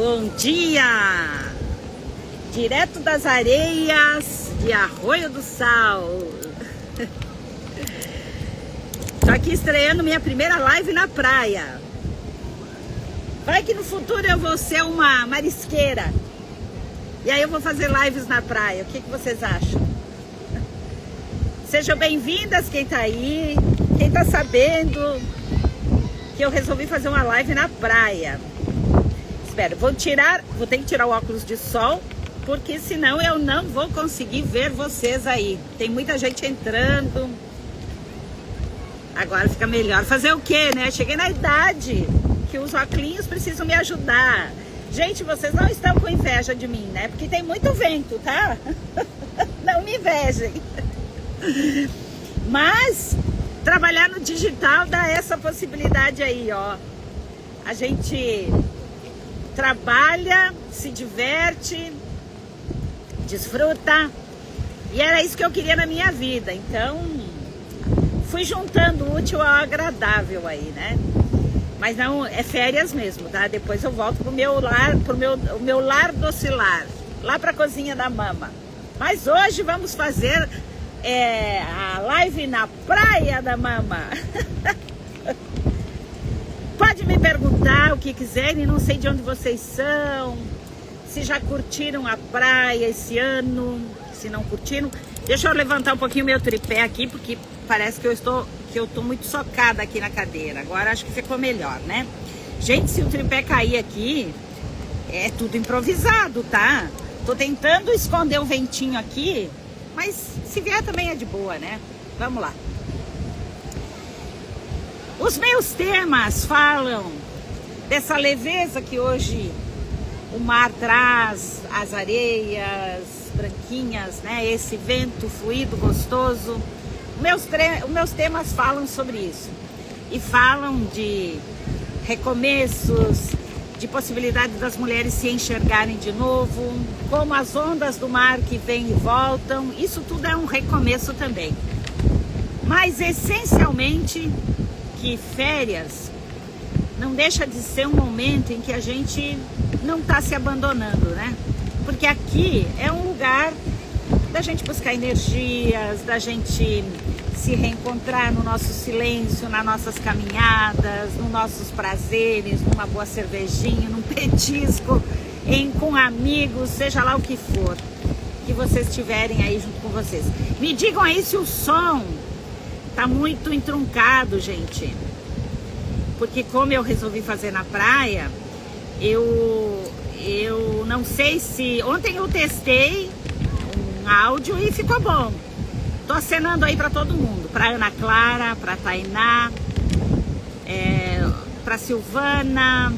Bom dia! Direto das areias de Arroio do Sal. Tô aqui estreando minha primeira live na praia. Vai que no futuro eu vou ser uma marisqueira. E aí eu vou fazer lives na praia. O que vocês acham? Sejam bem-vindas quem tá aí, quem tá sabendo que eu resolvi fazer uma live na praia. Espera, vou ter que tirar o óculos de sol, porque senão eu não vou conseguir ver vocês aí. Tem muita gente entrando. Agora fica melhor. Fazer o quê, né? Cheguei na idade que os óculos precisam me ajudar. Gente, vocês não estão com inveja de mim, né? Porque tem muito vento, tá? Não me invejem. Mas trabalhar no digital dá essa possibilidade aí, ó. A gente trabalha, se diverte, desfruta. E era isso que eu queria na minha vida. Então, fui juntando o útil ao agradável aí, né? Mas não, é férias mesmo, tá? Depois eu volto pro meu lar, o meu lar docilar, lá pra cozinha da mama. Mas hoje vamos fazer a live na praia da mama. Pode me perguntar o que quiserem, não sei de onde vocês são, se já curtiram a praia esse ano, se não curtiram. Deixa eu levantar um pouquinho meu tripé aqui, porque parece que eu tô muito socada aqui na cadeira. Agora acho que ficou melhor, né? Gente, se o tripé cair aqui, é tudo improvisado, tá? Tô tentando esconder o ventinho aqui, mas se vier também é de boa, né? Vamos lá. Os meus temas falam dessa leveza que hoje o mar traz, as areias branquinhas, né? Esse vento fluido, gostoso. Meus temas falam sobre isso. E falam de recomeços, de possibilidade das mulheres se enxergarem de novo, como as ondas do mar que vêm e voltam. Isso tudo é um recomeço também. Mas essencialmente que férias não deixa de ser um momento em que a gente não está se abandonando, né? Porque aqui é um lugar da gente buscar energias, da gente se reencontrar no nosso silêncio, nas nossas caminhadas, nos nossos prazeres, numa boa cervejinha, num petisco, com amigos, seja lá o que for que vocês tiverem aí junto com vocês. Me digam aí se o som tá muito entroncado, gente. Porque como eu resolvi fazer na praia, eu não sei se... Ontem eu testei um áudio e ficou bom. Tô acenando aí pra todo mundo. Pra Ana Clara, pra Tainá, pra Silvana,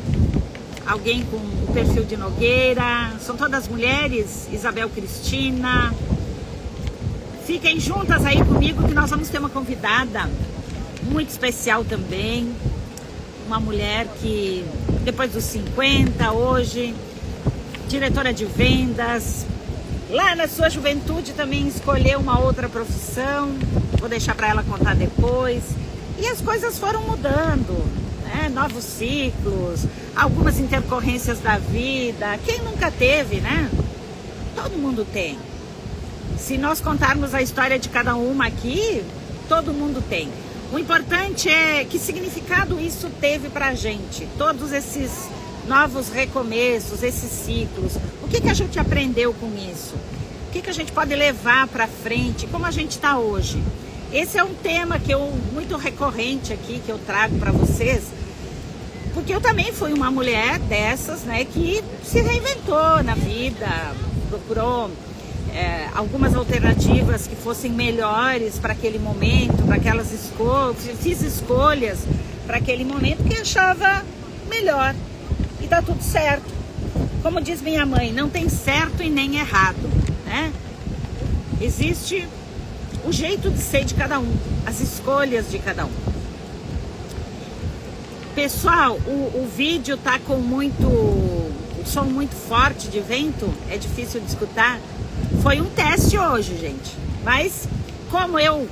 alguém com o perfil de Nogueira. São todas mulheres. Isabel Cristina. Fiquem juntas aí comigo que nós vamos ter uma convidada muito especial também. Uma mulher que, depois dos 50, hoje, diretora de vendas. Lá na sua juventude também escolheu uma outra profissão. Vou deixar para ela contar depois. E as coisas foram mudando, né? Novos ciclos, algumas intercorrências da vida. Quem nunca teve, né? Todo mundo tem. Se nós contarmos a história de cada uma aqui, todo mundo tem. O importante é que significado isso teve pra gente. Todos esses novos recomeços, esses ciclos. O que a gente aprendeu com isso? O que a gente pode levar pra frente? Como a gente está hoje? Esse é um tema muito recorrente aqui, que eu trago para vocês. Porque eu também fui uma mulher dessas, né? Que se reinventou na vida, procurou... algumas alternativas que fossem melhores para aquele momento, para aquelas escolhas, fiz escolhas para aquele momento que achava melhor e tá tudo certo. Como diz minha mãe, não tem certo e nem errado, né? Existe o jeito de ser de cada um, as escolhas de cada um. Pessoal, o vídeo tá com o som muito forte de vento, é difícil de escutar. Foi um teste hoje, gente. Mas como eu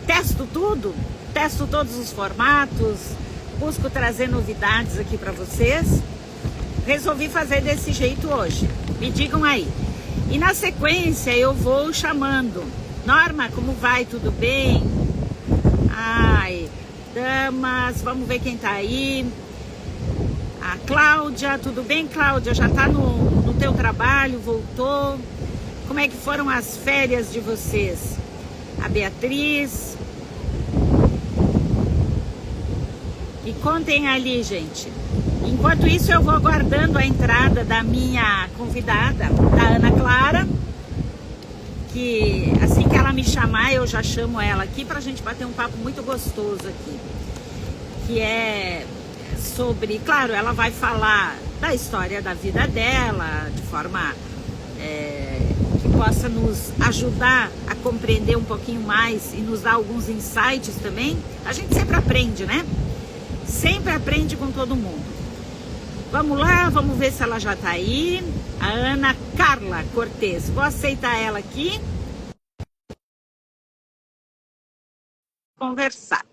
testo tudo, testo todos os formatos, busco trazer novidades aqui para vocês. resolvi fazer desse jeito hoje. Me digam aí. E na sequência eu vou chamando. Norma, como vai? Tudo bem? Ai, damas, vamos ver quem tá aí. A Cláudia, tudo bem, Cláudia? Já tá no teu trabalho, voltou? Como é que foram as férias de vocês? A Beatriz. Me contem ali, gente. Enquanto isso, eu vou aguardando a entrada da minha convidada, da Ana Clara, que assim que ela me chamar, eu já chamo ela aqui pra gente bater um papo muito gostoso aqui. Que é sobre, claro, ela vai falar da história da vida dela, de forma que possa nos ajudar a compreender um pouquinho mais e nos dar alguns insights também. A gente sempre aprende, né? Sempre aprende com todo mundo. Vamos lá, vamos ver se ela já tá aí. A Ana Carla Cortez. Vou aceitar ela aqui. Conversar.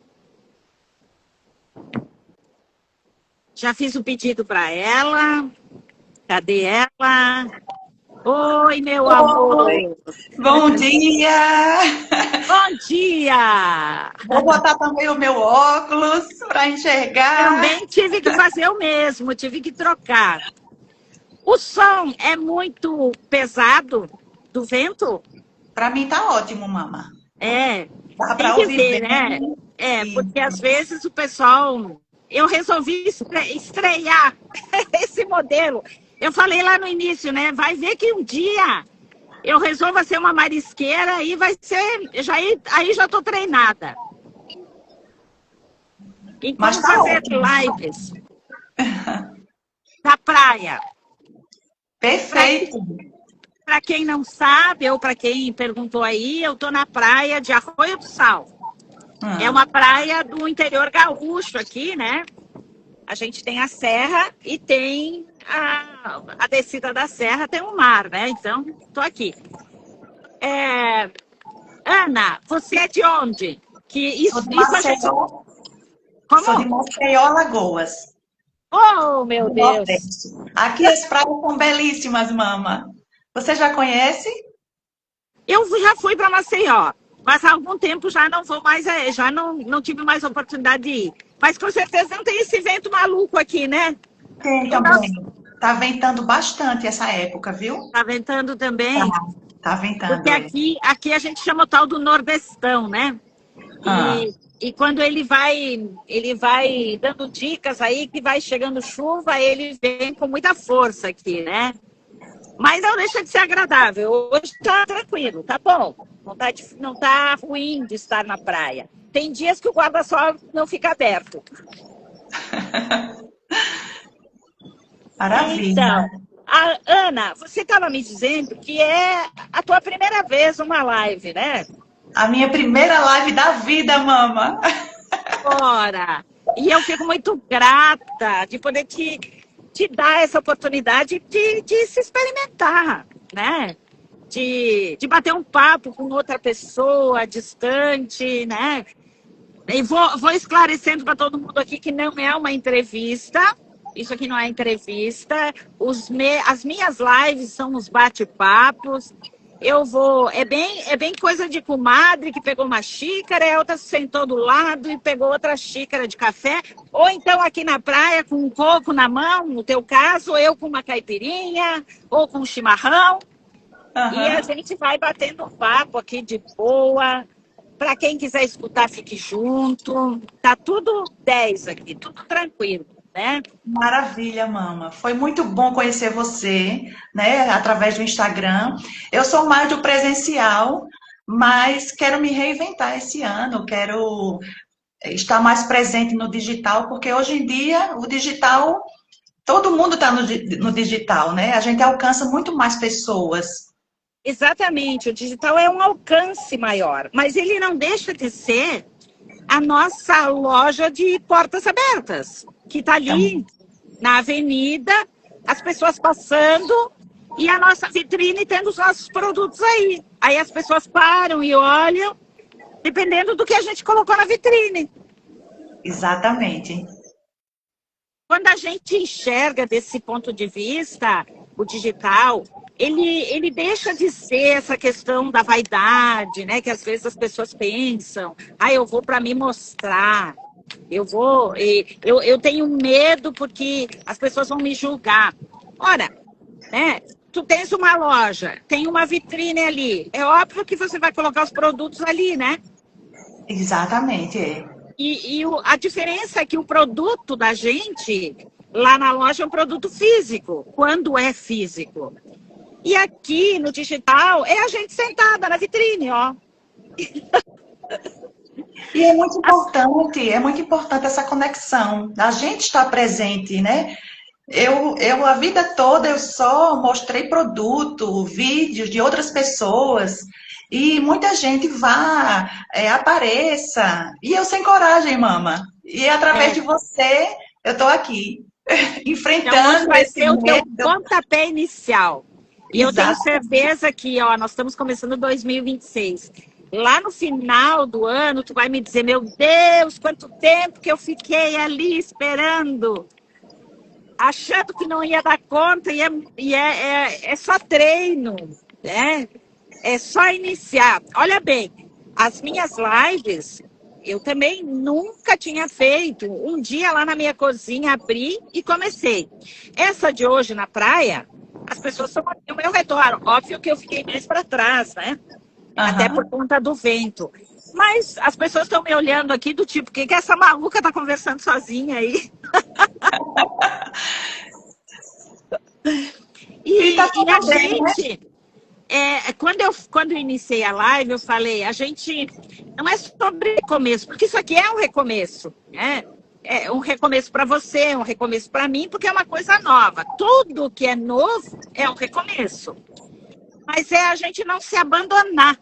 Já fiz o pedido para ela. Cadê ela? Oi, meu amor. Bom dia! Bom dia! Vou botar também o meu óculos para enxergar. Também tive que fazer o mesmo, tive que trocar. O som é muito pesado do vento? Para mim tá ótimo, mama. É, Dá tem para que ouvir ver, bem. né? É, Sim. porque às vezes o pessoal... Eu resolvi estrear esse modelo. Eu falei lá no início, né? Vai ver que um dia eu resolva ser uma marisqueira e vai ser... Aí já tô treinada. E Mas como tá fazer ótimo. lives da praia. Perfeito. Para quem não sabe, ou para quem perguntou aí, eu tô na praia de Arroio do Sal. É uma praia do interior gaúcho aqui, né? A gente tem a serra e tem a descida da serra, tem o mar, né? Então, tô aqui. Ana, você é de onde? Sou de Isso a gente... Maceió. Sou de Como? Maceió, Alagoas. Oh, meu Do Deus! Nordeste. Aqui as praias são belíssimas, mama. Você já conhece? Eu já fui para Maceió, mas há algum tempo já não vou mais, já não tive mais oportunidade de ir. Mas com certeza não tem esse vento maluco aqui, né? Tem também. Tá ventando bastante essa época, viu? Tá ventando também. Tá ventando. Porque aqui a gente chama o tal do nordestão, né? E quando ele vai dando dicas aí que vai chegando chuva, ele vem com muita força aqui, né? Mas não deixa de ser agradável. Hoje tá tranquilo, tá bom. Não tá ruim de estar na praia. Tem dias que o guarda-sol não fica aberto. Maravilha. Então, Ana, você estava me dizendo que é a tua primeira vez uma live, né? A minha primeira live da vida, mama. Ora, e eu fico muito grata de poder te dar essa oportunidade de se experimentar, né? De bater um papo com outra pessoa distante, né? E vou esclarecendo para todo mundo aqui que não é uma entrevista. Isso aqui não é entrevista. As minhas lives são os bate-papos. É bem coisa de comadre que pegou uma xícara, a outra se sentou do lado e pegou outra xícara de café. Ou então aqui na praia com um coco na mão, no teu caso, eu com uma caipirinha ou com um chimarrão. E a gente vai batendo um papo aqui de boa. Para quem quiser escutar, fique junto. Tá tudo 10 aqui, tudo tranquilo, né? Maravilha, mama. Foi muito bom conhecer você, né, através do Instagram. Eu sou mais do presencial, mas quero me reinventar esse ano, quero estar mais presente no digital, porque hoje em dia o digital, todo mundo está no digital, né? A gente alcança muito mais pessoas. Exatamente, o digital é um alcance maior, mas ele não deixa de ser a nossa loja de portas abertas, que está ali na avenida, as pessoas passando e a nossa vitrine tendo os nossos produtos aí. Aí as pessoas param e olham, dependendo do que a gente colocou na vitrine. Exatamente. quando a gente enxerga desse ponto de vista, o digital, ele deixa de ser essa questão da vaidade, né? Que às vezes as pessoas pensam, eu vou para me mostrar, eu tenho medo porque as pessoas vão me julgar. Ora, né? Tu tens uma loja, tem uma vitrine ali, é óbvio que você vai colocar os produtos ali, né? Exatamente, é. A diferença é que o produto da gente lá na loja é um produto físico, quando é físico. E aqui no digital é a gente sentada na vitrine, ó. E é muito importante essa conexão. A gente está presente, né? Eu a vida toda eu só mostrei produto, vídeos de outras pessoas e muita gente vá, apareça. E eu sem coragem, mama. E através É. de você eu estou aqui Então, hoje enfrentando vai esse ser o teu medo. pontapé inicial. E eu tenho Exato. certeza que, ó, nós estamos começando 2026. Lá no final do ano, tu vai me dizer, meu Deus, quanto tempo que eu fiquei ali esperando, achando que não ia dar conta, é só treino, né? É só iniciar. Olha bem, as minhas lives, eu também nunca tinha feito. Um dia lá na minha cozinha, abri e comecei. Essa de hoje na praia, as pessoas estão ao meu redor. Óbvio que eu fiquei mais para trás, né? Até por Aham. conta do vento. Mas as pessoas estão me olhando aqui do tipo, o que essa maluca tá conversando sozinha aí? E tá E a tudo bem, né? gente, quando eu iniciei a live, eu falei, a gente não é sobre recomeço, porque isso aqui é um recomeço, né? É um recomeço para você, um recomeço para mim, porque é uma coisa nova. Tudo que é novo é um recomeço. Mas é a gente não se abandonar,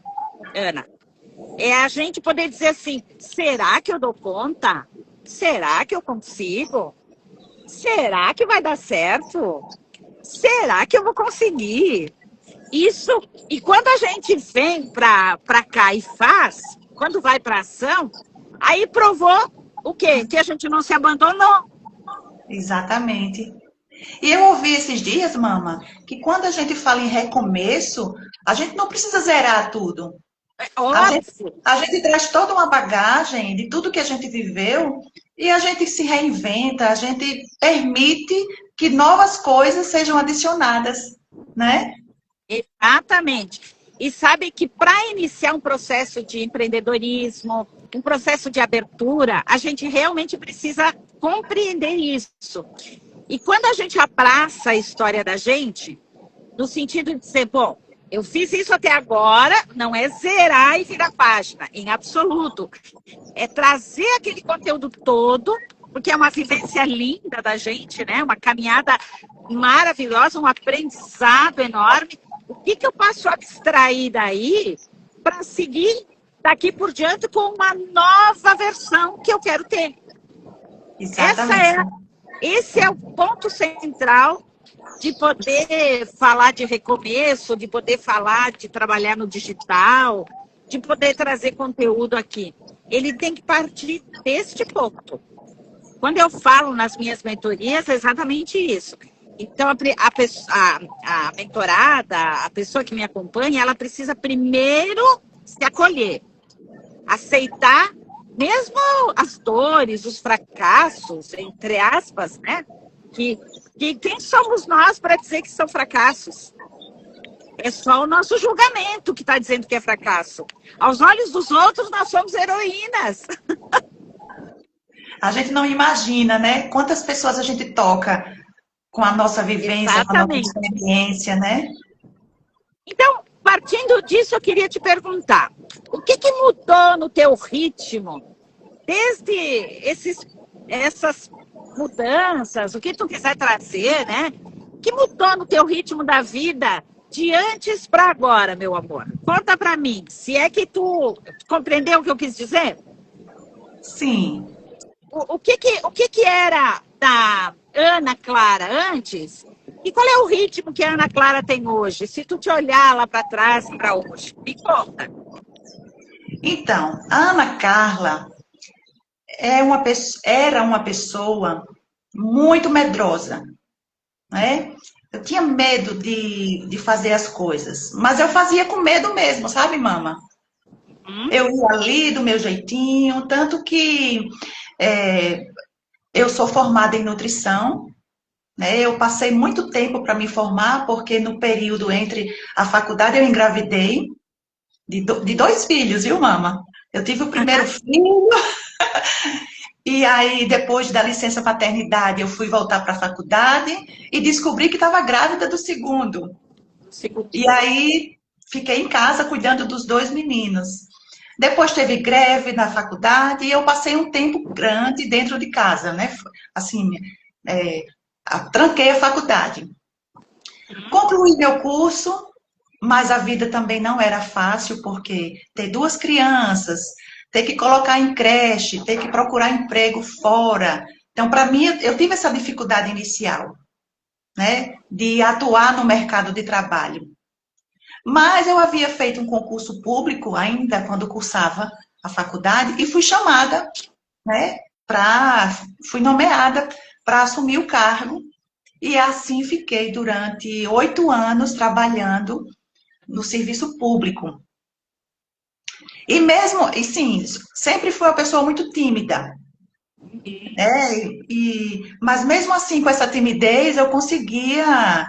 Ana. É a gente poder dizer assim, será que eu dou conta? Será que eu consigo? Será que vai dar certo? Será que eu vou conseguir? Isso, e quando a gente vem para cá e faz, quando vai para ação, aí provou o quê? Que a gente não se abandonou. Exatamente. E eu ouvi esses dias, mama, que quando a gente fala em recomeço, a gente não precisa zerar tudo. É A gente, óbvio. a gente traz toda uma bagagem de tudo que a gente viveu e a gente se reinventa, a gente permite que novas coisas sejam adicionadas, né? Exatamente. E sabe que para iniciar um processo de empreendedorismo, um processo de abertura, a gente realmente precisa compreender isso. E quando a gente abraça a história da gente, no sentido de dizer, bom, eu fiz isso até agora, não é zerar e virar página, em absoluto. É trazer aquele conteúdo todo, porque é uma vivência linda da gente, né? Uma caminhada maravilhosa, um aprendizado enorme. O que eu posso abstrair daí para seguir daqui por diante com uma nova versão que eu quero ter? Exatamente. Esse é o ponto central de poder falar de recomeço, de poder falar de trabalhar no digital, de poder trazer conteúdo aqui. Ele tem que partir deste ponto. Quando eu falo nas minhas mentorias, é exatamente isso. Então, a mentorada, a pessoa que me acompanha, ela precisa primeiro se acolher, aceitar mesmo as dores, os fracassos, entre aspas, né? Que quem somos nós para dizer que são fracassos? É só o nosso julgamento que está dizendo que é fracasso. Aos olhos dos outros, nós somos heroínas. A gente não imagina, né? Quantas pessoas a gente toca com a nossa vivência, com a nossa Exatamente. experiência, né? Então, partindo disso, eu queria te perguntar, o que mudou no teu ritmo desde essas mudanças, o que tu quiser trazer, né? O que mudou no teu ritmo da vida de antes para agora, meu amor? Conta para mim, se é que tu compreendeu o que eu quis dizer? Sim. O que era da Ana Clara antes e qual é o ritmo que a Ana Clara tem hoje? Se tu te olhar lá para trás e para hoje, me conta. Então, a Ana Carla era uma pessoa muito medrosa, né? Eu tinha medo de fazer as coisas, mas eu fazia com medo mesmo, sabe, mama? Hum? Eu ia ali do meu jeitinho, tanto que é, eu sou formada em nutrição, né? Eu passei muito tempo para me formar, porque no período entre a faculdade eu engravidei de dois filhos, viu, mama? Eu tive o primeiro filho, e aí depois da licença paternidade eu fui voltar para a faculdade e descobri que estava grávida do segundo. E Segundo. aí fiquei em casa cuidando dos dois meninos. Depois teve greve na faculdade e eu passei um tempo grande dentro de casa, né? Assim, é, tranquei a faculdade. Concluí meu curso, mas a vida também não era fácil, porque ter duas crianças, ter que colocar em creche, ter que procurar emprego fora. Então, para mim, eu tive essa dificuldade inicial, né? De atuar no mercado de trabalho. Mas eu havia feito um concurso público ainda quando cursava a faculdade e fui chamada, né, fui nomeada para assumir o cargo e assim fiquei durante 8 anos trabalhando no serviço público. E mesmo, e sim, sempre fui uma pessoa muito tímida, né? Mas mesmo assim, com essa timidez, eu conseguia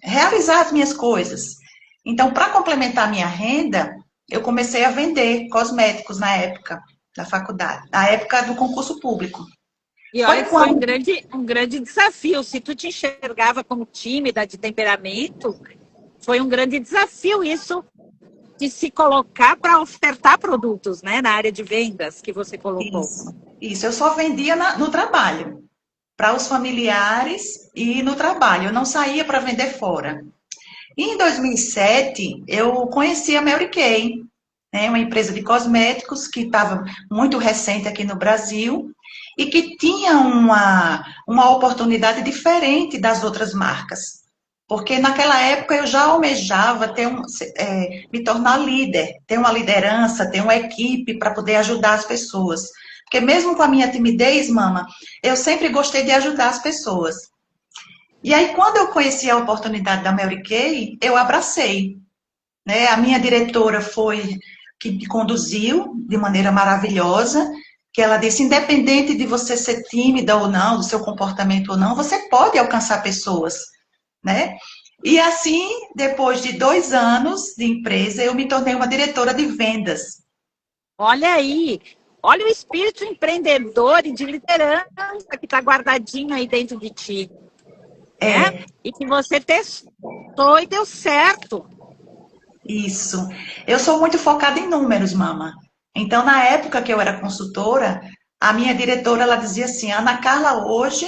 realizar as minhas coisas. Então, para complementar minha renda, eu comecei a vender cosméticos na época da faculdade, na época do concurso público. E olha Foi que foi quando. um grande desafio. Se tu te enxergava como tímida, de temperamento, foi um grande desafio isso de se colocar para ofertar produtos, né, na área de vendas que você colocou. Isso, eu só vendia no trabalho, para os familiares e no trabalho. Eu não saía para vender fora. E em 2007, eu conheci a Mary Kay, né, uma empresa de cosméticos que estava muito recente aqui no Brasil e que tinha uma oportunidade diferente das outras marcas. Porque naquela época eu já almejava me tornar líder, ter uma liderança, ter uma equipe para poder ajudar as pessoas. Porque mesmo com a minha timidez, mama, eu sempre gostei de ajudar as pessoas. E aí, quando eu conheci a oportunidade da Mary Kay, eu abracei, né? A minha diretora foi que me conduziu de maneira maravilhosa, que ela disse, independente de você ser tímida ou não, do seu comportamento ou não, você pode alcançar pessoas, né? E assim, depois de 2 anos de empresa, eu me tornei uma diretora de vendas. Olha aí, olha o espírito empreendedor e de liderança que está guardadinho aí dentro de ti, né? É, E que você testou e deu certo. isso. Eu sou muito focada em números, mama. Então, na época que eu era consultora, a minha diretora ela dizia assim: Ana Carla hoje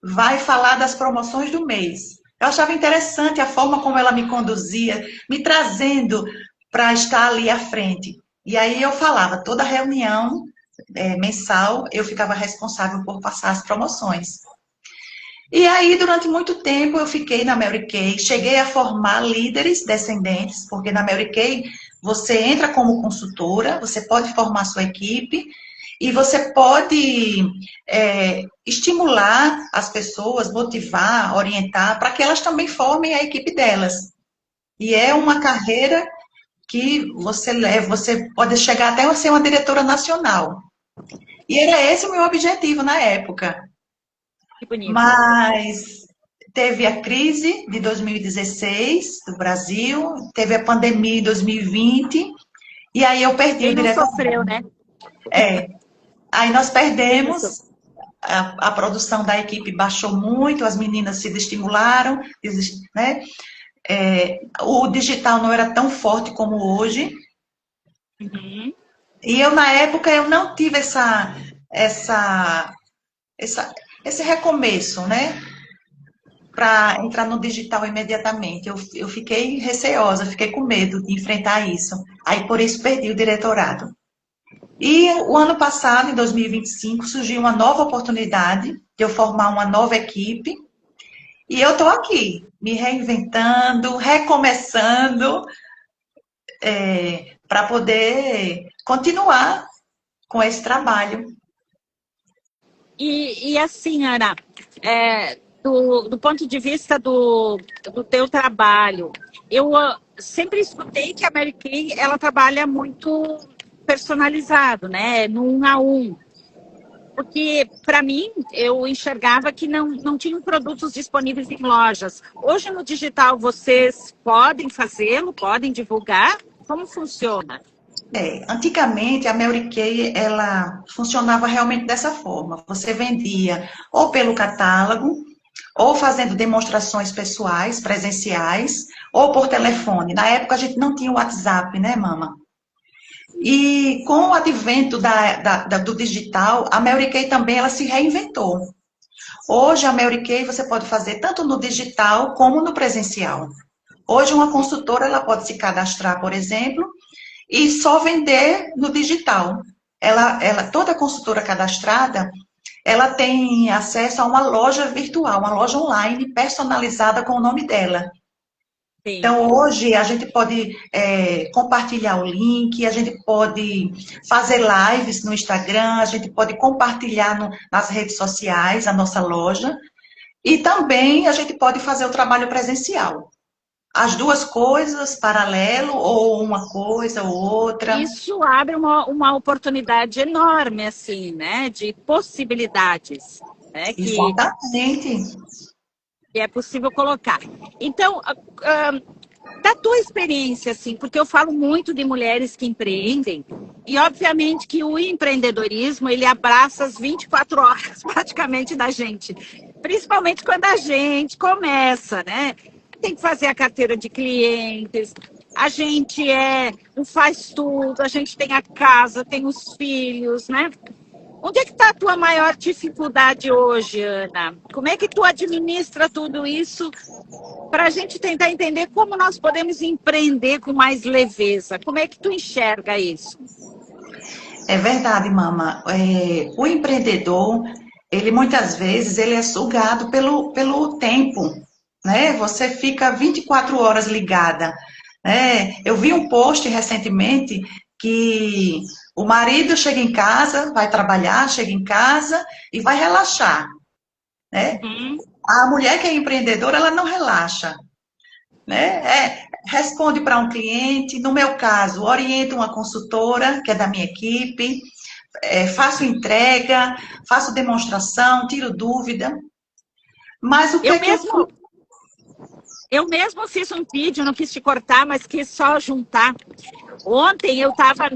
vai falar das promoções do mês. Eu achava interessante a forma como ela me conduzia, me trazendo para estar ali à frente. E aí eu falava, toda reunião mensal, eu ficava responsável por passar as promoções. E aí, durante muito tempo, eu fiquei na Mary Kay, cheguei a formar líderes descendentes, porque na Mary Kay você entra como consultora, você pode formar sua equipe e você pode estimular as pessoas, motivar, orientar, para que elas também formem a equipe delas. E é uma carreira que você leva, você pode chegar até a ser uma diretora nacional. E era esse o meu objetivo na época. Que bonito. Mas teve a crise de 2016 do Brasil, teve a pandemia em 2020, e aí eu perdi o Quem não diretor. sofreu, né? Aí nós Quem não sofreu. perdemos, a produção da equipe baixou muito, as meninas se desestimularam, né? O digital não era tão forte como hoje, Uhum. e eu, na época, eu não tive essa, essa, esse recomeço, né? Para entrar no digital imediatamente. Eu fiquei receosa, fiquei com medo de enfrentar isso. Aí, por isso, perdi o diretorado. E o ano passado, em 2025, surgiu uma nova oportunidade de eu formar uma nova equipe. E eu estou aqui, me reinventando, recomeçando, para poder continuar com esse trabalho. E assim, Ana, do ponto de vista do teu trabalho, eu sempre escutei que a Mary Kay, ela trabalha muito personalizado, né? No um a um. Porque, para mim, eu enxergava que não tinham produtos disponíveis em lojas. Hoje, no digital, vocês podem fazê-lo, podem divulgar? Como funciona? Antigamente a Mary Kay, ela funcionava realmente dessa forma. Você vendia ou pelo catálogo, ou fazendo demonstrações pessoais, presenciais, ou por telefone. Na época a gente não tinha o WhatsApp, né, mama? E com o advento do digital, a Mary Kay também ela se reinventou. Hoje a Mary Kay você pode fazer tanto no digital como no presencial. Hoje uma consultora ela pode se cadastrar, por exemplo, e só vender no digital. Toda consultora cadastrada, ela tem acesso a uma loja virtual, uma loja online personalizada com o nome dela. Sim. Então, hoje, a gente pode compartilhar o link, a gente pode fazer lives no Instagram, a gente pode compartilhar nas redes sociais a nossa loja, e também a gente pode fazer o trabalho presencial. As duas coisas, paralelo, ou uma coisa ou outra. Isso abre uma oportunidade enorme, assim, né? De possibilidades, né? Exatamente. Que é possível colocar. Então, da tua experiência, assim, porque eu falo muito de mulheres que empreendem, e obviamente que o empreendedorismo, ele abraça as 24 horas praticamente da gente, principalmente quando a gente começa, né? Tem que fazer a carteira de clientes, a gente faz tudo, a gente tem a casa, tem os filhos, né? Onde é que está a tua maior dificuldade hoje, Ana? Como é que tu administra tudo isso para a gente tentar entender como nós podemos empreender com mais leveza? Como é que tu enxerga isso? É verdade, mama. O empreendedor, ele muitas vezes ele é sugado pelo tempo, né? Você fica 24 horas ligada, né? Eu vi um post recentemente que o marido chega em casa, vai trabalhar, chega em casa e vai relaxar, né? Uhum. A mulher que é empreendedora, ela não relaxa, né? Responde para um cliente, no meu caso, oriento uma consultora, que é da minha equipe, faço entrega, faço demonstração, tiro dúvida. Mas o que Eu é que eu... mesmo, eu mesmo fiz um vídeo, não quis te cortar, mas quis só juntar. Ontem eu estava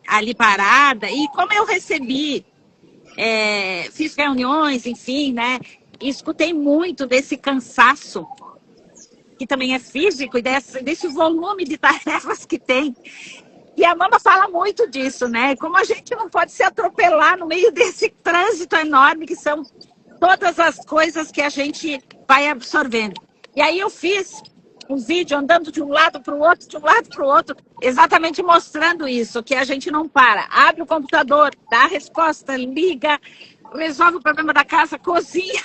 ali parada e como eu recebi, fiz reuniões, enfim, né? E escutei muito desse cansaço, que também é físico, e desse volume de tarefas que tem. E a mama fala muito disso, né? Como a gente não pode se atropelar no meio desse trânsito enorme que são todas as coisas que a gente vai absorvendo. E aí eu fiz um vídeo andando de um lado para o outro, de um lado para o outro, exatamente mostrando isso, que a gente não para. Abre o computador, dá a resposta, liga, resolve o problema da casa, cozinha.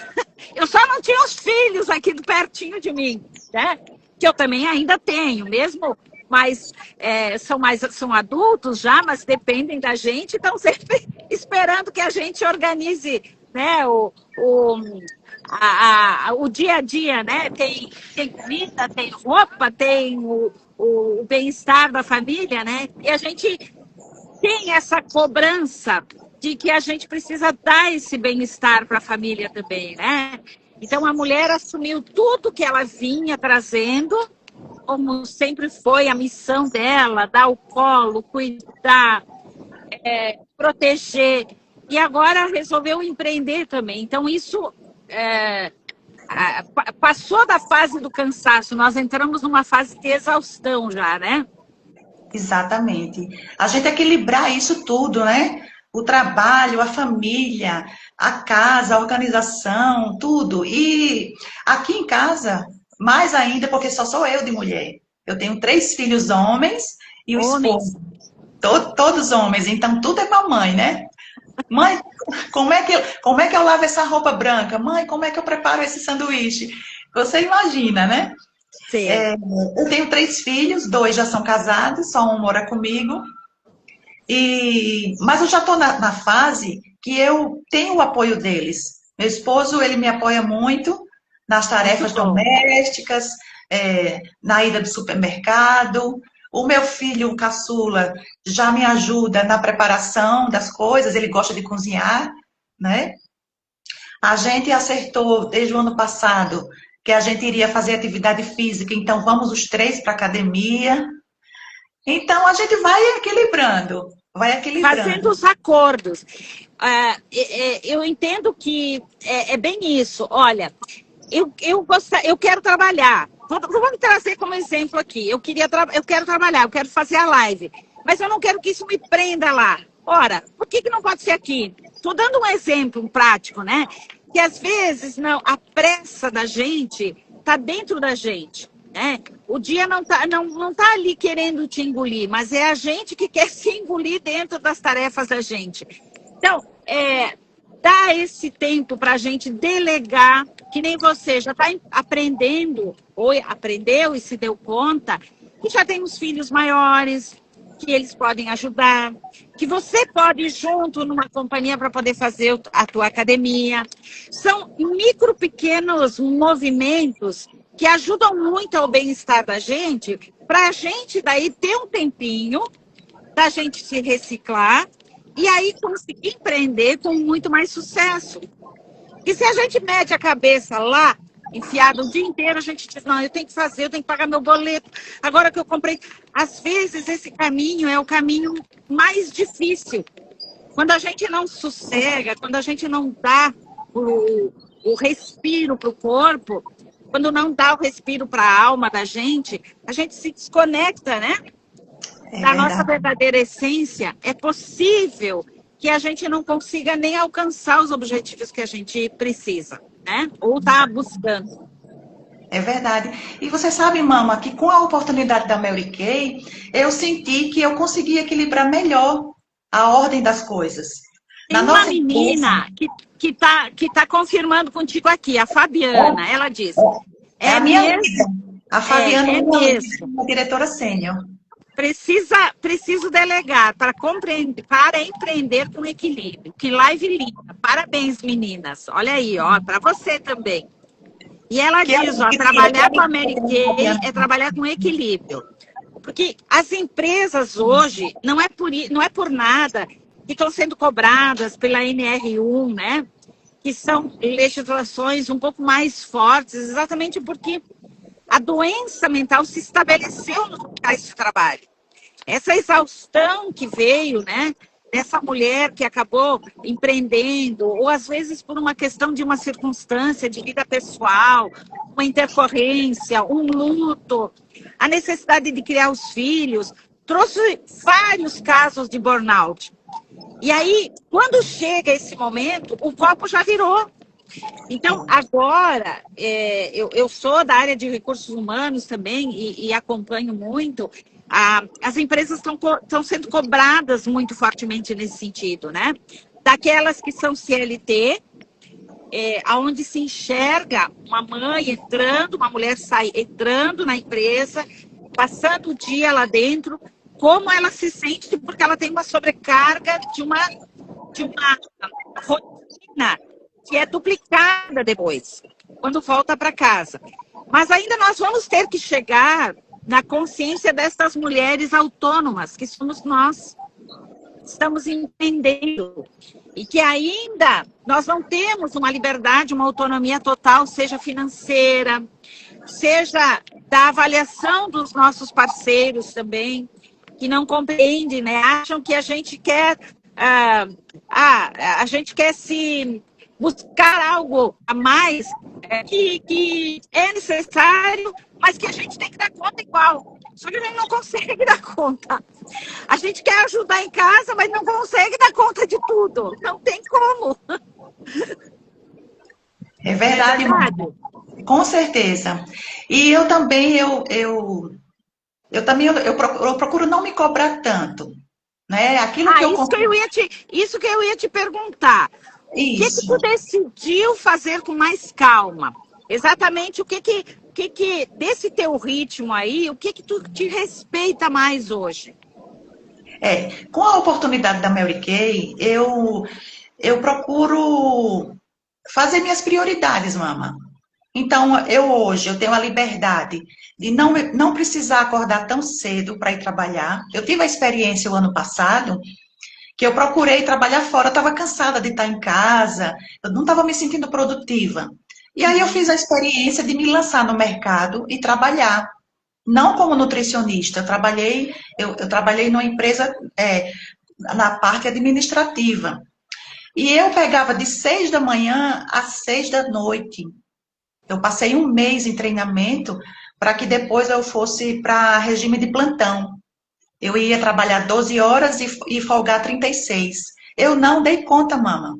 Eu só não tinha os filhos aqui pertinho de mim, né? Que eu também ainda tenho, mesmo, mas são adultos já, mas dependem da gente, estão sempre esperando que a gente organize, né, o dia a dia, né? Tem comida, tem roupa, tem o bem-estar da família, né? E a gente tem essa cobrança de que a gente precisa dar esse bem-estar para a família também, né? Então a mulher assumiu tudo que ela vinha trazendo, como sempre foi a missão dela, dar o colo, cuidar, proteger, e agora resolveu empreender também. Então isso passou da fase do cansaço, nós entramos numa fase de exaustão já, né? Exatamente. A gente equilibrar isso tudo, né? O trabalho, a família, a casa, a organização, tudo. E aqui em casa, mais ainda, porque só sou eu de mulher. Eu tenho 3 filhos homens e o Homens. esposo. Todos homens, então tudo é mamãe, né? Mãe, como é que eu lavo essa roupa branca? Mãe, como é que eu preparo esse sanduíche? Você imagina, né? Sim. Eu tenho 3 filhos, 2 já são casados, só um mora comigo. Mas eu já estou na fase que eu tenho o apoio deles. Meu esposo, ele me apoia muito nas Muito tarefas bom. domésticas, na ida do supermercado. O meu filho, o caçula, já me ajuda na preparação das coisas, ele gosta de cozinhar, né? A gente acertou desde o ano passado que a gente iria fazer atividade física, então vamos os três para a academia. Então a gente vai equilibrando, vai Fazendo equilibrando. os acordos. Eu entendo que é bem isso. Olha, eu quero trabalhar. Vamos trazer como exemplo aqui. Eu quero trabalhar, eu quero fazer a live, mas eu não quero que isso me prenda lá. Ora, por que não pode ser aqui? Estou dando um exemplo um prático, né? Que às vezes não, a pressa da gente está dentro da gente. Né? O dia não tá ali querendo te engolir, mas é a gente que quer se engolir dentro das tarefas da gente. Então, dá esse tempo para a gente delegar, que nem você já está aprendendo, ou aprendeu e se deu conta, que já tem os filhos maiores, que eles podem ajudar, que você pode ir junto numa companhia para poder fazer a tua academia. São pequenos movimentos que ajudam muito ao bem-estar da gente, para a gente daí ter um tempinho da gente se reciclar e aí conseguir empreender com muito mais sucesso. E se a gente mete a cabeça lá, enfiada o dia inteiro, a gente diz, não, eu tenho que fazer, eu tenho que pagar meu boleto, agora que eu comprei. Às vezes esse caminho é o caminho mais difícil. Quando a gente não sossega, quando a gente não dá o respiro para o corpo, quando não dá o respiro para a alma da gente, a gente se desconecta, né? É Da nossa verdade. verdadeira essência. É possível que a gente não consiga nem alcançar os objetivos que a gente precisa, né? Ou está buscando. É verdade. E você sabe, mama, que com a oportunidade da Mary Kay, eu senti que eu consegui equilibrar melhor a ordem das coisas. Na Tem uma nossa empresa, menina que tá confirmando contigo aqui, a Fabiana. Ela diz: é a é minha amiga. mesmo, A Fabiana é é minha amiga, mesmo. uma diretora sênior. Preciso delegar para compreender, para empreender com equilíbrio. Que live linda. Parabéns, meninas. Olha aí, ó, para você também. E ela Que diz, ó, alegria, que trabalhar com a alegria Mary ter a Kay Fabiana. é trabalhar com equilíbrio. Porque as empresas hoje, não é por nada que estão sendo cobradas pela NR1, né? Que são legislações um pouco mais fortes, exatamente porque a doença mental se estabeleceu nos locais de trabalho. Essa exaustão que veio, né? Dessa mulher que acabou empreendendo, ou às vezes por uma questão de uma circunstância de vida pessoal, uma intercorrência, um luto, a necessidade de criar os filhos, trouxe vários casos de burnout. E aí, quando chega esse momento, o copo já virou. Então, agora, eu sou da área de recursos humanos também e acompanho muito. As empresas estão sendo cobradas muito fortemente nesse sentido, né? Daquelas que são CLT, onde se enxerga uma mãe entrando, uma mulher entrando na empresa, passando o dia lá dentro, como ela se sente, porque ela tem uma sobrecarga de uma rotina que é duplicada depois, quando volta para casa. Mas ainda nós vamos ter que chegar na consciência dessas mulheres autônomas, que somos nós, estamos empreendendo, e que ainda nós não temos uma liberdade, uma autonomia total, seja financeira, seja da avaliação dos nossos parceiros também, que não compreendem, né? Acham que a gente quer a gente quer se buscar algo a mais que é necessário, mas que a gente tem que dar conta igual. Só que a gente não consegue dar conta. A gente quer ajudar em casa, mas não consegue dar conta de tudo. Não tem como. É Não é verdade, verdade? mama. Com certeza. E eu também, eu procuro não me cobrar tanto, né? Aquilo que eu Isso que eu ia te perguntar. O que isso. tu decidiu fazer com mais calma? Exatamente o que desse teu ritmo aí, o que tu te respeita mais hoje? Com a oportunidade da Mary Kay, eu procuro fazer minhas prioridades, mama. Então, hoje eu tenho a liberdade de não precisar acordar tão cedo para ir trabalhar. Eu tive a experiência o ano passado que eu procurei trabalhar fora, eu estava cansada de estar em casa, eu não estava me sentindo produtiva. E aí eu fiz a experiência de me lançar no mercado e trabalhar. Não como nutricionista, eu trabalhei numa empresa na parte administrativa. E eu pegava de 6 da manhã às 6 da noite. Eu passei um mês em treinamento para que depois eu fosse para regime de plantão. Eu ia trabalhar 12 horas e folgar 36. Eu não dei conta, mama.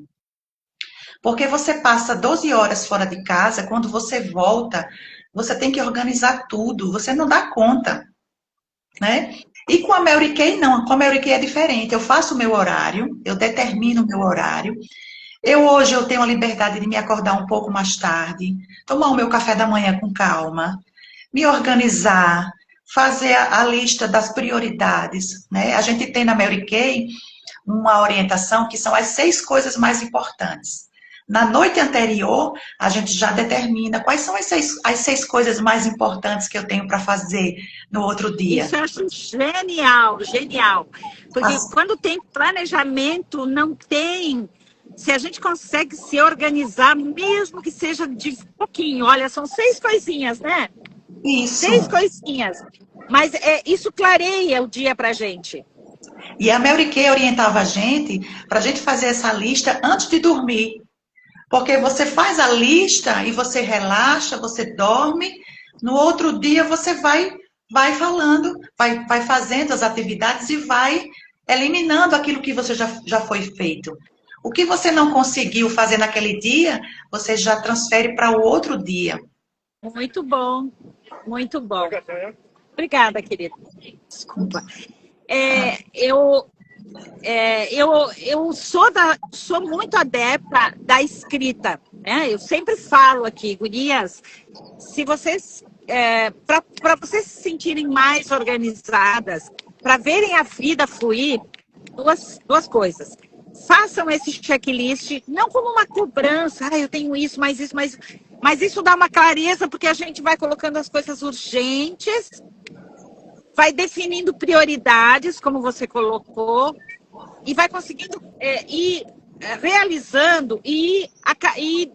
Porque você passa 12 horas fora de casa, quando você volta, você tem que organizar tudo, você não dá conta, né? E com a Mary Kay, não. Com a Mary Kay é diferente. Eu faço o meu horário, eu determino o meu horário. Hoje eu tenho a liberdade de me acordar um pouco mais tarde, tomar o meu café da manhã com calma, me organizar, fazer a lista das prioridades, né? A gente tem na Mary Kay uma orientação que são as 6 coisas mais importantes. Na noite anterior, a gente já determina quais são as seis coisas mais importantes que eu tenho para fazer no outro dia. Isso eu acho genial, genial. Porque quando tem planejamento, não tem. Se a gente consegue se organizar, mesmo que seja de pouquinho, olha, são 6 coisinhas, né? Isso. 6 coisinhas. Mas isso clareia o dia pra gente. E a Mary Kay orientava a gente para a gente fazer essa lista antes de dormir. Porque você faz a lista e você relaxa, você dorme, no outro dia você vai falando, vai fazendo as atividades e vai eliminando aquilo que você já foi feito. O que você não conseguiu fazer naquele dia, você já transfere para o outro dia. Muito bom, muito bom. Obrigada, querida. Desculpa. Eu sou muito adepta da escrita, né? Eu sempre falo aqui, gurias, se vocês, para vocês se sentirem mais organizadas, para verem a vida fluir, duas coisas. Façam esse checklist, não como uma cobrança, eu tenho isso, mas isso dá uma clareza, porque a gente vai colocando as coisas urgentes, vai definindo prioridades, como você colocou, e vai conseguindo ir realizando e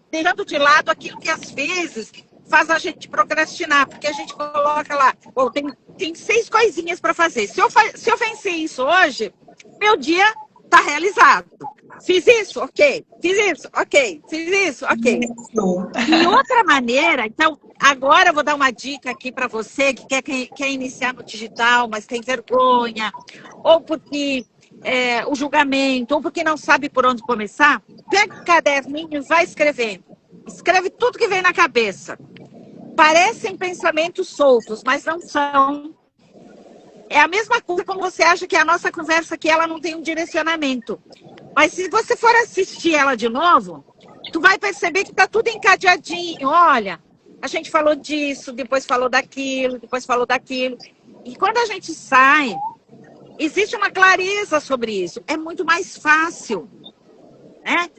deixando de lado aquilo que às vezes faz a gente procrastinar, porque a gente coloca lá, tem 6 coisinhas para fazer. Se eu vencer isso hoje, meu dia está realizado. Fiz isso? Ok. Fiz isso? Ok. Fiz isso? Ok. E outra maneira, então, agora eu vou dar uma dica aqui para você que quer iniciar no digital, mas tem vergonha, ou porque o julgamento, ou porque não sabe por onde começar. Pega o caderninho e vai escrevendo. Escreve tudo que vem na cabeça. Parecem pensamentos soltos, mas não são. É a mesma coisa como você acha que a nossa conversa aqui, ela não tem um direcionamento. Mas se você for assistir ela de novo, tu vai perceber que tá tudo encadeadinho. Olha, a gente falou disso, depois falou daquilo, depois falou daquilo. E quando a gente sai, existe uma clareza sobre isso. É muito mais fácil, né?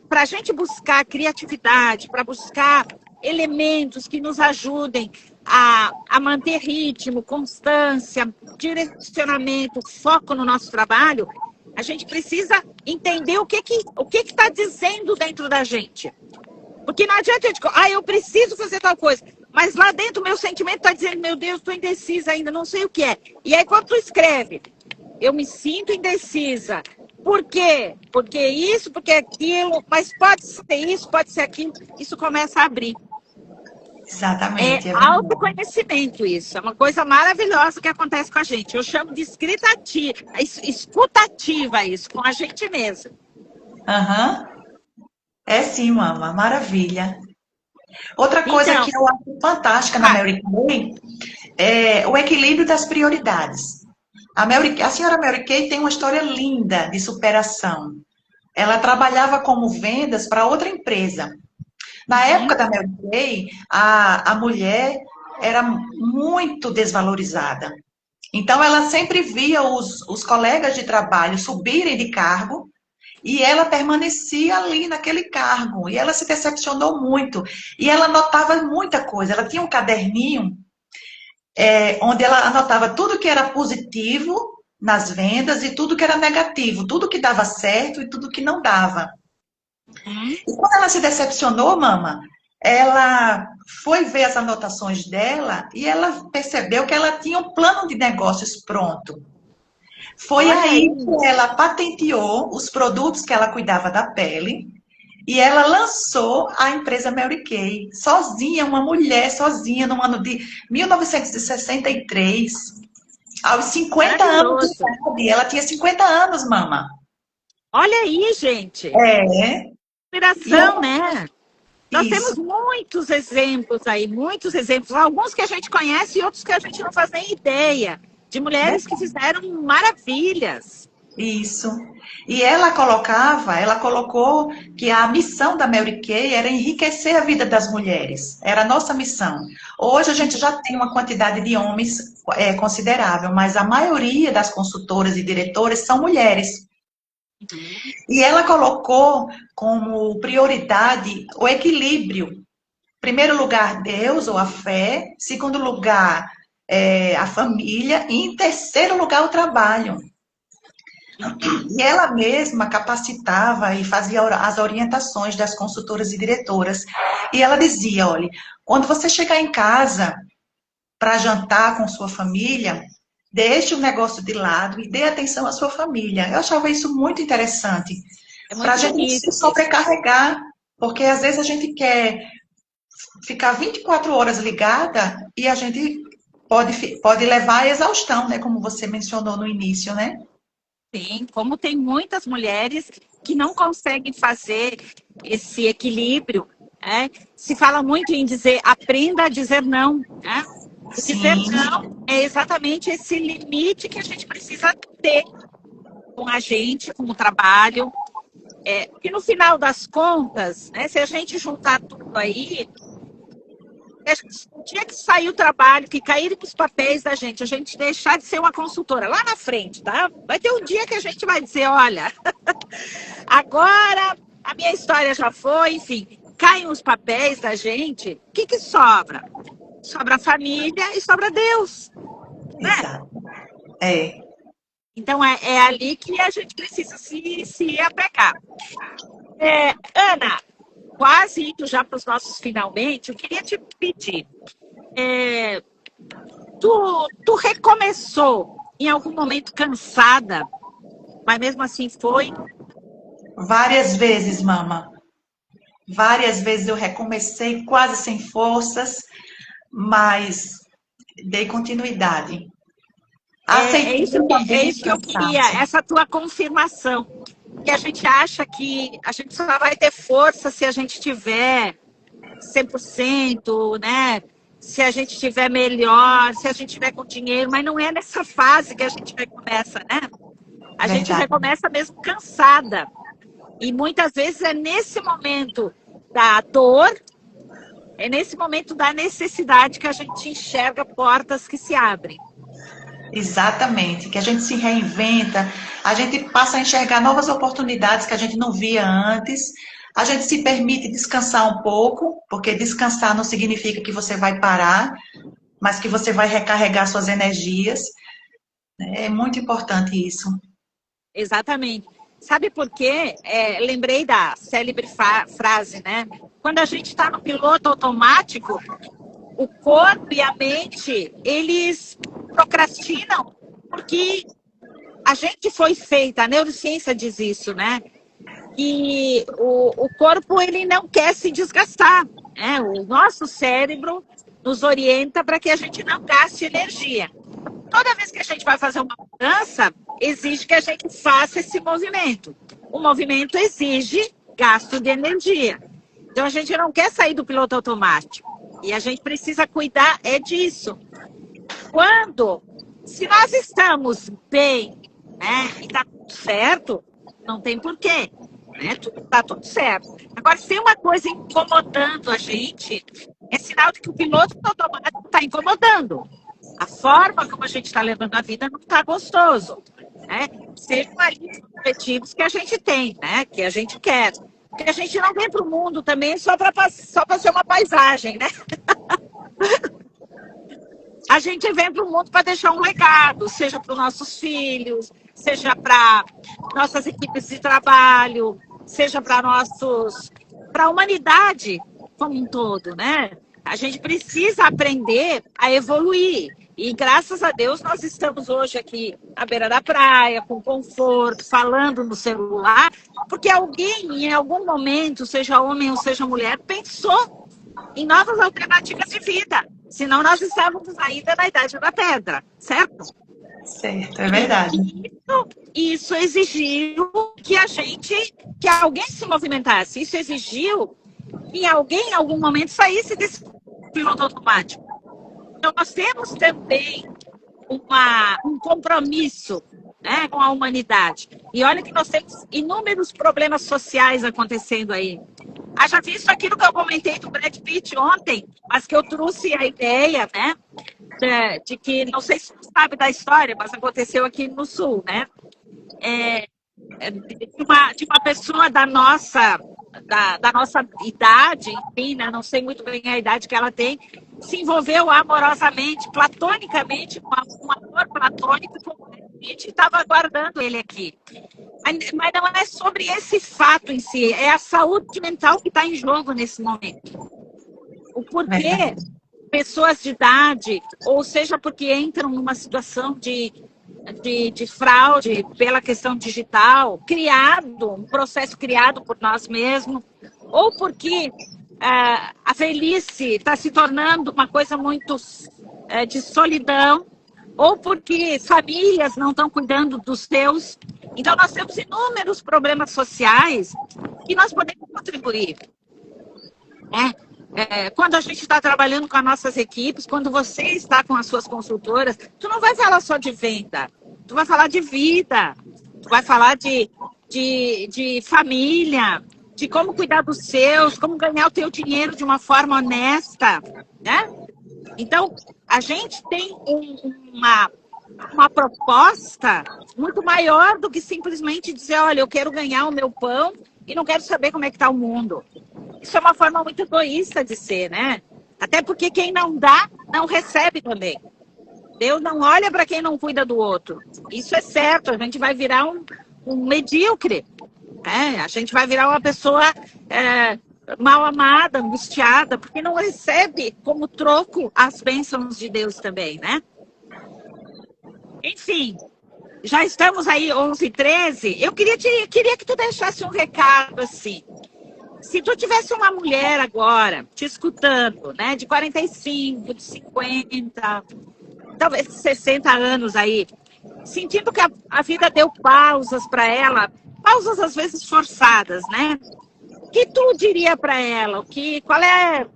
Para a gente buscar criatividade, para buscar elementos que nos ajudem a manter ritmo, constância, direcionamento, foco no nosso trabalho, a gente precisa entender o que está dizendo dentro da gente. Porque não adianta eu dizer, eu preciso fazer tal coisa, mas lá dentro o meu sentimento está dizendo, meu Deus, estou indecisa ainda, não sei o que é. E aí quando tu escreve, eu me sinto indecisa. Por quê? Porque isso, porque aquilo, mas pode ser isso, pode ser aquilo. Isso começa a abrir. Exatamente. É autoconhecimento isso. É uma coisa maravilhosa que acontece com a gente. Eu chamo de escutativa isso, com a gente mesmo. Aham. É sim, mama. Maravilha. Outra coisa que eu acho fantástica na Mary Kay é o equilíbrio das prioridades. A senhora Mary Kay tem uma história linda de superação. Ela trabalhava como vendas para outra empresa. Na época da Mary Kay, a mulher era muito desvalorizada. Então, ela sempre via os colegas de trabalho subirem de cargo E ela permanecia ali naquele cargo. E ela se decepcionou muito. E ela anotava muita coisa. Ela tinha um caderninho onde ela anotava tudo que era positivo nas vendas e tudo que era negativo, tudo que dava certo e tudo que não dava. Hum? E quando ela se decepcionou, mama, ela foi ver as anotações dela e ela percebeu que ela tinha um plano de negócios pronto. Foi Olha aí. aí que ela patenteou os produtos que ela cuidava da pele e ela lançou a empresa Mary Kay, sozinha, uma mulher sozinha, no ano de 1963, aos 50 anos de Maravilhoso. idade. Ela tinha 50 anos, mama. Olha aí, gente. É, e Inspiração, ela, né? Nós isso. temos muitos exemplos aí, muitos exemplos. Alguns que a gente conhece e outros que a gente não faz nem ideia. De mulheres que fizeram maravilhas. Isso. E ela colocou que a missão da Mary Kay era enriquecer a vida das mulheres. Era a nossa missão. Hoje a gente já tem uma quantidade de homens considerável, mas a maioria das consultoras e diretoras são mulheres. E ela colocou como prioridade o equilíbrio. Primeiro lugar, Deus ou a fé. Segundo lugar, a família. E em terceiro lugar, o trabalho. E ela mesma capacitava e fazia as orientações das consultoras e diretoras. E ela dizia, olha, quando você chegar em casa para jantar com sua família, deixe o negócio de lado e dê atenção à sua família. Eu achava isso muito interessante, É para a muito gente não se bonito isso. sobrecarregar, porque às vezes a gente quer ficar 24 horas ligada e a gente pode levar à exaustão, né? Como você mencionou no início, né? Sim, como tem muitas mulheres que não conseguem fazer esse equilíbrio, né? Se fala muito em dizer, aprenda a dizer não, né? O dizer Sim, não é exatamente esse limite que a gente precisa ter com a gente, com o trabalho. Porque no final das contas, né, se a gente juntar tudo aí, o dia que sair o trabalho, que caírem os papéis da gente, a gente deixar de ser uma consultora lá na frente, tá? Vai ter um dia que a gente vai dizer, olha, agora a minha história já foi, enfim, caem os papéis da gente, o que sobra? Sobra a família e sobra Deus, né? exato. É. Então é ali que a gente precisa se apegar. Ana, quase indo já para os nossos finalmente, eu queria te pedir, tu recomeçou em algum momento cansada, mas mesmo assim foi? Várias vezes, mama. Várias vezes eu recomecei quase sem forças, mas dei continuidade. É Aceitei isso também o que eu queria, cansaço. essa tua confirmação. Que a gente acha que a gente só vai ter força se a gente tiver 100%, né? Se a gente tiver melhor, se a gente tiver com dinheiro, mas não é nessa fase que a gente recomeça, né? A gente Verdade. recomeça mesmo cansada. E muitas vezes é nesse momento da dor, é nesse momento da necessidade que a gente enxerga portas que se abrem. Exatamente, que a gente se reinventa, a gente passa a enxergar novas oportunidades que a gente não via antes, a gente se permite descansar um pouco, porque descansar não significa que você vai parar, mas que você vai recarregar suas energias. É muito importante isso. Exatamente. Sabe por quê? Lembrei da célebre frase, né? Quando a gente está no piloto automático, o corpo e a mente, eles procrastinam porque a gente foi feita, a neurociência diz isso, né? E o corpo, ele não quer se desgastar, né? O nosso cérebro nos orienta para que a gente não gaste energia. Toda vez que a gente vai fazer uma mudança, exige que a gente faça esse movimento. O movimento exige gasto de energia. Então, a gente não quer sair do piloto automático. E a gente precisa cuidar disso. Se nós estamos bem, né, e está tudo certo, não tem porquê. Né, tá tudo certo. Agora, se tem uma coisa incomodando a gente, é sinal de que o piloto automático está incomodando. A forma como a gente está levando a vida não está gostoso. né? Sejam ali os objetivos que a gente tem, né? Que a gente quer. Porque a gente não vem para o mundo também só para ser uma paisagem, né? A gente vem para o mundo para deixar um legado, seja para os nossos filhos, seja para nossas equipes de trabalho, seja para a humanidade como um todo, né? A gente precisa aprender a evoluir. E graças a Deus nós estamos hoje aqui à beira da praia, com conforto, falando no celular, porque alguém em algum momento, seja homem ou seja mulher, pensou em novas alternativas de vida. Senão nós estávamos ainda na idade da pedra, certo? Certo, é verdade. Isso exigiu que alguém se movimentasse. Isso exigiu que alguém, em algum momento, saísse desse piloto automático. Então, nós temos também um compromisso, né, com a humanidade. E olha que nós temos inúmeros problemas sociais acontecendo aí. Haja visto aquilo que eu comentei do Brad Pitt ontem, mas que eu trouxe a ideia, né, de que, não sei se você sabe da história, mas aconteceu aqui no Sul, né? De uma pessoa da nossa idade, enfim, né, não sei muito bem a idade que ela tem, se envolveu amorosamente, platonicamente, com um amor platônico com o Brad Pitt, e estava aguardando ele aqui. Mas não é sobre esse fato em si, é a saúde mental que está em jogo nesse momento. O porquê pessoas de idade, ou seja, porque entram numa situação de fraude pela questão digital, um processo criado por nós mesmos, ou porque a velhice está se tornando uma coisa muito de solidão, ou porque famílias não estão cuidando dos seus. Então, nós temos inúmeros problemas sociais que nós podemos contribuir. Quando a gente está trabalhando com as nossas equipes, quando você está com as suas consultoras, tu não vai falar só de venda, tu vai falar de vida, tu vai falar de família, de como cuidar dos seus, como ganhar o teu dinheiro de uma forma honesta, né? Então, a gente tem uma proposta muito maior do que simplesmente dizer, olha, eu quero ganhar o meu pão e não quero saber como é que está o mundo. Isso é uma forma muito egoísta de ser, né? Até porque quem não dá, não recebe também. Deus não olha para quem não cuida do outro. Isso é certo, a gente vai virar um medíocre. A gente vai virar uma pessoa mal amada, angustiada, porque não recebe como troco as bênçãos de Deus também, né? Enfim, já estamos aí 11h13. Eu queria que tu deixasse um recado assim. Se tu tivesse uma mulher agora te escutando, né, de 45, de 50, talvez 60 anos aí, sentindo que a vida deu pausas para ela, pausas às vezes forçadas, né? O que tu diria para ela? Qual é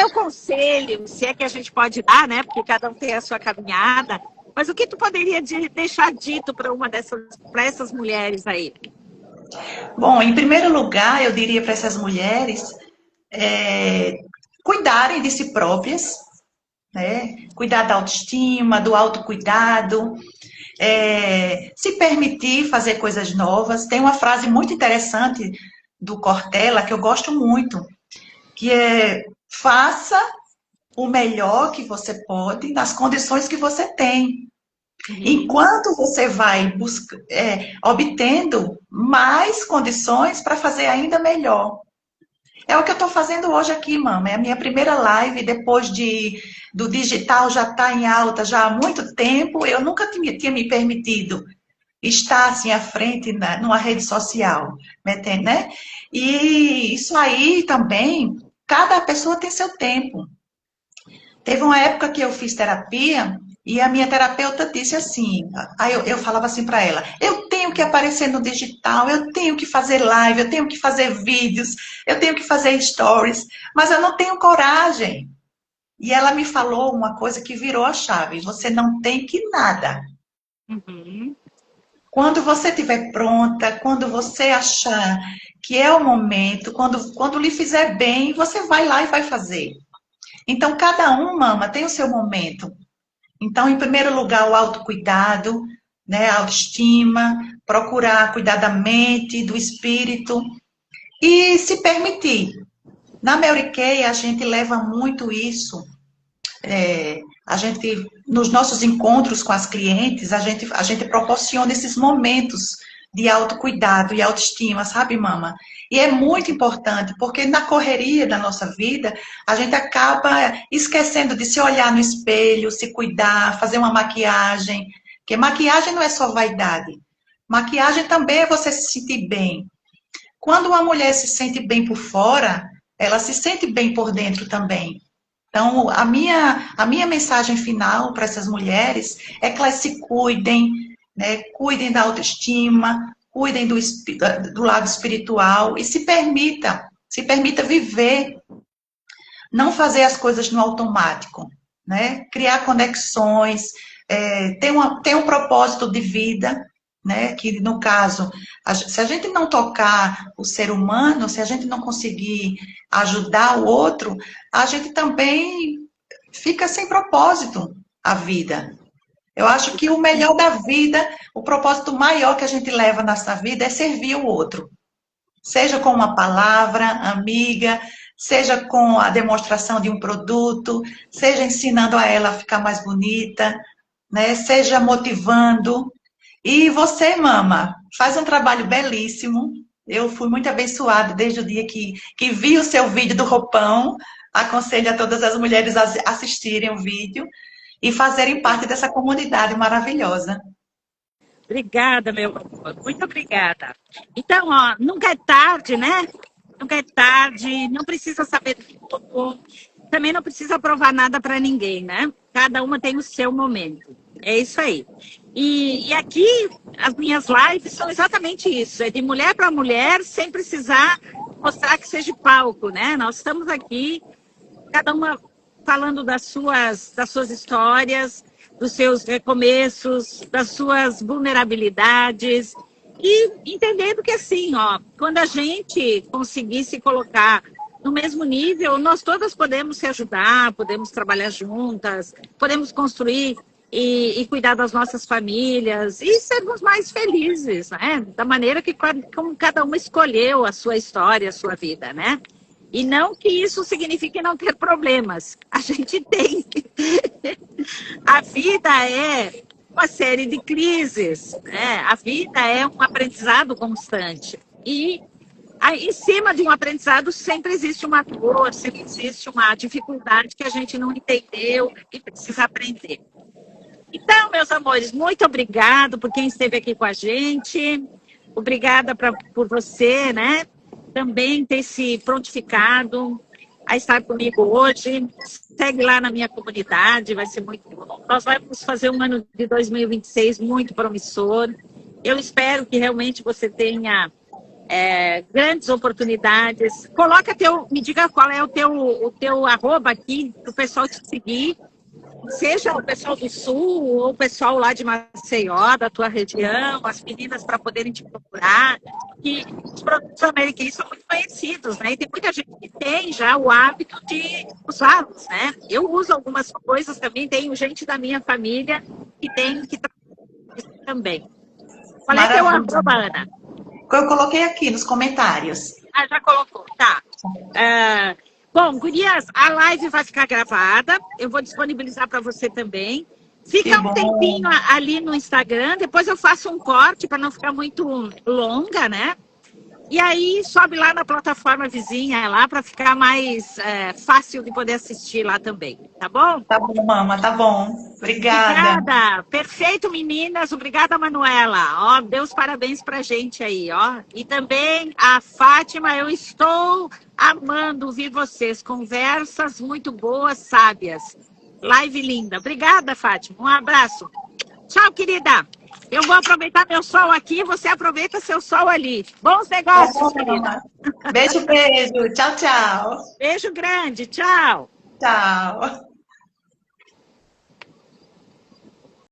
o conselho, se é que a gente pode dar, né? Porque cada um tem a sua caminhada. Mas o que tu poderia deixar dito para essas mulheres aí? Bom, em primeiro lugar, eu diria para essas mulheres cuidarem de si próprias, né? Cuidar da autoestima, do autocuidado, se permitir fazer coisas novas. Tem uma frase muito interessante do Cortella que eu gosto muito, que é: faça o melhor que você pode nas condições que você tem. Enquanto você vai obtendo mais condições para fazer ainda melhor. É o que eu estou fazendo hoje aqui, mama. É a minha primeira live depois do digital já está em alta já há muito tempo. Eu nunca tinha me permitido estar assim à frente numa rede social, né? E isso aí também, cada pessoa tem seu tempo. Teve uma época que eu fiz terapia e a minha terapeuta disse assim, aí eu falava assim para ela: eu tenho que aparecer no digital, eu tenho que fazer live, eu tenho que fazer vídeos, eu tenho que fazer stories, mas eu não tenho coragem. E ela me falou uma coisa que virou a chave: você não tem que nada. Uhum. Quando você estiver pronta, quando você achar que é o momento, quando lhe fizer bem, você vai lá e vai fazer. Então, cada um, mama, tem o seu momento. Então, em primeiro lugar, o autocuidado, né? A autoestima, procurar cuidar da mente, do espírito e se permitir. Na Mary Kay, a gente leva muito isso. A gente, nos nossos encontros com as clientes, a gente proporciona esses momentos de autocuidado e autoestima, sabe, mama? E é muito importante, porque na correria da nossa vida, a gente acaba esquecendo de se olhar no espelho, se cuidar, fazer uma maquiagem. Porque maquiagem não é só vaidade. Maquiagem também é você se sentir bem. Quando uma mulher se sente bem por fora, ela se sente bem por dentro também. Então, a minha mensagem final para essas mulheres é que elas se cuidem, né? Cuidem da autoestima, cuidem do lado espiritual e se permita viver, não fazer as coisas no automático, né? Criar conexões, ter um propósito de vida, né? Que no caso, se a gente não tocar o ser humano, se a gente não conseguir ajudar o outro, a gente também fica sem propósito a vida. Eu acho que o melhor da vida, o propósito maior que a gente leva nessa vida é servir o outro. Seja com uma palavra amiga, seja com a demonstração de um produto, seja ensinando a ela a ficar mais bonita, né? Seja motivando. E você, mama, faz um trabalho belíssimo. Eu fui muito abençoada desde o dia que vi o seu vídeo do roupão. Aconselho a todas as mulheres a assistirem o vídeo e fazerem parte dessa comunidade maravilhosa. Obrigada, meu amor. Muito obrigada. Então, ó, nunca é tarde, né? Nunca é tarde, não precisa saber tudo. Também não precisa provar nada para ninguém, né? Cada uma tem o seu momento. É isso aí. E aqui, as minhas lives são exatamente isso. É de mulher para mulher, sem precisar mostrar que seja palco, né? Nós estamos aqui, cada uma falando das suas histórias, dos seus recomeços, das suas vulnerabilidades e entendendo que assim, ó, quando a gente conseguir se colocar no mesmo nível, nós todas podemos se ajudar, podemos trabalhar juntas, podemos construir e cuidar das nossas famílias e sermos mais felizes, né? Da maneira que como cada uma escolheu a sua história, a sua vida, né? E não que isso signifique não ter problemas. A gente tem. A vida é uma série de crises, né? A vida é um aprendizado constante. E em cima de um aprendizado sempre existe uma dor, sempre existe uma dificuldade que a gente não entendeu e precisa aprender. Então, meus amores, muito obrigado por quem esteve aqui com a gente. Obrigada por você, né? Também ter se prontificado a estar comigo hoje. Segue lá na minha comunidade, vai ser muito bom. Nós vamos fazer um ano de 2026 muito promissor. Eu espero que realmente você tenha grandes oportunidades. Me diga qual é o teu arroba aqui, para o pessoal te seguir. Seja o pessoal do Sul ou o pessoal lá de Maceió, da tua região, as meninas para poderem te procurar. Que os produtos americanos são muito conhecidos, né? E tem muita gente que tem já o hábito de usá-los, né? Eu uso algumas coisas também, tenho gente da minha família que tem que também. Qual é teu arroba, Ana? Eu coloquei aqui nos comentários. Ah, já colocou, tá. Bom, gurias, a live vai ficar gravada. Eu vou disponibilizar para você também. Fica um tempinho ali no Instagram. Depois eu faço um corte para não ficar muito longa, né? E aí sobe lá na plataforma vizinha lá para ficar mais fácil de poder assistir lá também. Tá bom? Tá bom, mama, tá bom. Obrigada. Obrigada. Perfeito, meninas. Obrigada, Manuela. Ó, Deus parabéns pra gente aí, ó. E também a Fátima, eu estou amando ouvir vocês. Conversas muito boas, sábias. Live linda. Obrigada, Fátima. Um abraço. Tchau, querida. Eu vou aproveitar meu sol aqui, você aproveita seu sol ali. Bons negócios, querida. Beijo, beijo. Tchau, tchau. Beijo grande. Tchau. Tchau.